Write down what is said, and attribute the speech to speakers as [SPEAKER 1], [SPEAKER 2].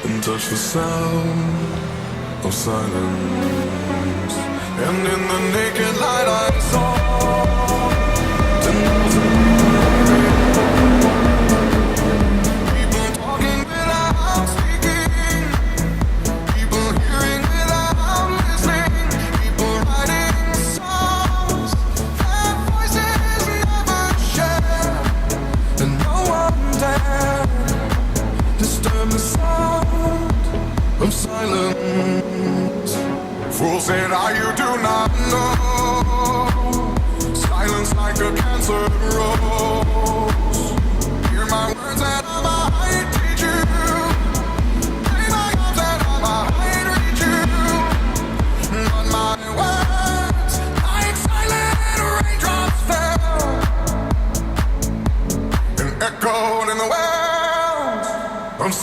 [SPEAKER 1] and touch the sound of silence. And in the naked light I saw 10,000 people talking without speaking, people hearing without listening, people writing songs that voices never share, and no one dared disturb the sound of silence. Fool said, you do not know. Silence like a cancer grows.